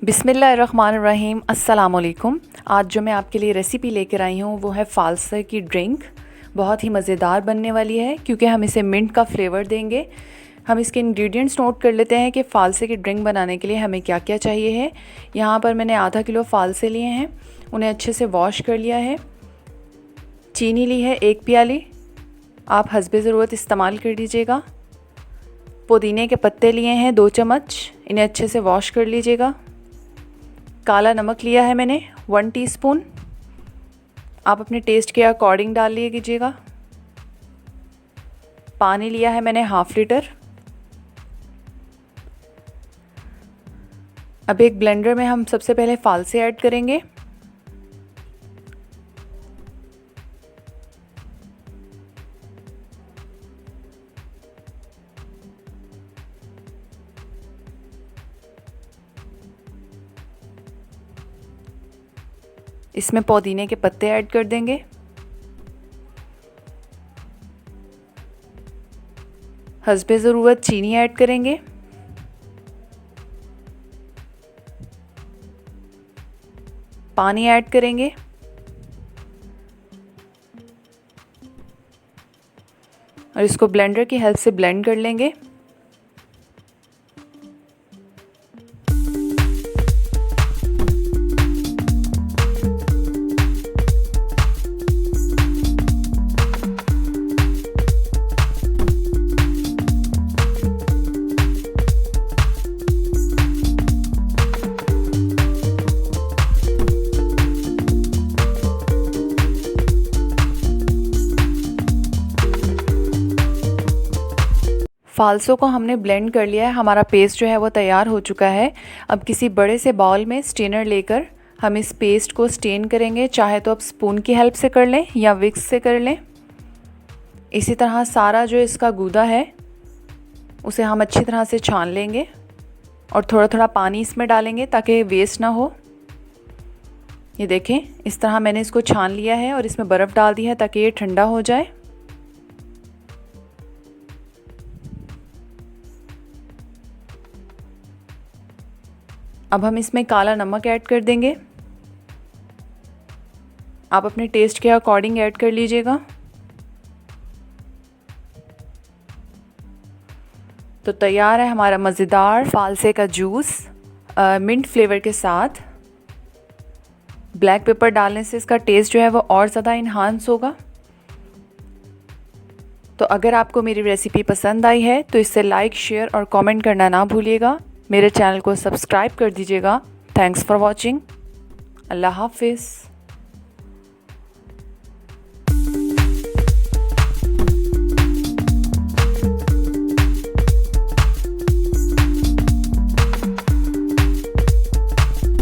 बिस्मिल्लाहिर्रहमानिर्रहीम अस्सलाम वालेकुम। आज जो मैं आपके लिए रेसिपी लेकर आई हूँ वो है फ़ालसा की ड्रिंक। बहुत ही मज़ेदार बनने वाली है क्योंकि हम इसे मिंट का फ्लेवर देंगे। हम इसके इंग्रेडिएंट्स नोट कर लेते हैं कि फ़ालसे की ड्रिंक बनाने के लिए हमें क्या क्या चाहिए है। यहाँ पर मैंने आधा किलो फ़ालसे लिए हैं, उन्हें अच्छे से वॉश कर लिया है। चीनी ली है 1 प्याली, आप हस्बे ज़रूरत इस्तेमाल कर लीजिएगा। पुदीने के पत्ते लिए हैं 2 चम्मच, इन्हें अच्छे से वॉश कर लीजिएगा। काला नमक लिया है मैंने 1 टीस्पून, आप अपने टेस्ट के अकॉर्डिंग डाल लीजिएगा। पानी लिया है मैंने ½ लीटर। अब एक ब्लेंडर में हम सबसे पहले फ़ालसे ऐड करेंगे। इसमें पुदीने के पत्ते ऐड कर देंगे। हस्बे ज़रूरत चीनी ऐड करेंगे। पानी ऐड करेंगे। और इसको ब्लेंडर की हेल्प से ब्लेंड कर लेंगे। फ़ालसों को हमने ब्लेंड कर लिया है, हमारा पेस्ट जो है वो तैयार हो चुका है। अब किसी बड़े से बाउल में स्टेनर लेकर हम इस पेस्ट को स्टेन करेंगे। चाहे तो आप स्पून की हेल्प से कर लें या विक्स से कर लें। इसी तरह सारा जो इसका गूदा है उसे हम अच्छी तरह से छान लेंगे और थोड़ा थोड़ा पानी इसमें डालेंगे ताकि वेस्ट ना हो। ये देखें, इस तरह मैंने इसको छान लिया है और इसमें बर्फ़ डाल दी है ताकि ये ठंडा हो जाए। अब हम इसमें काला नमक ऐड कर देंगे, आप अपने टेस्ट के अकॉर्डिंग ऐड कर लीजिएगा। तो तैयार है हमारा मज़ेदार फ़ालसे का जूस मिंट फ्लेवर के साथ। ब्लैक पेपर डालने से इसका टेस्ट जो है वो और ज़्यादा इन्हांस होगा। तो अगर आपको मेरी रेसिपी पसंद आई है तो इसे लाइक, शेयर और कमेंट करना ना भूलिएगा। मेरे चैनल को सब्सक्राइब कर दीजिएगा। Thanks for watching. अल्लाह हाफिज़।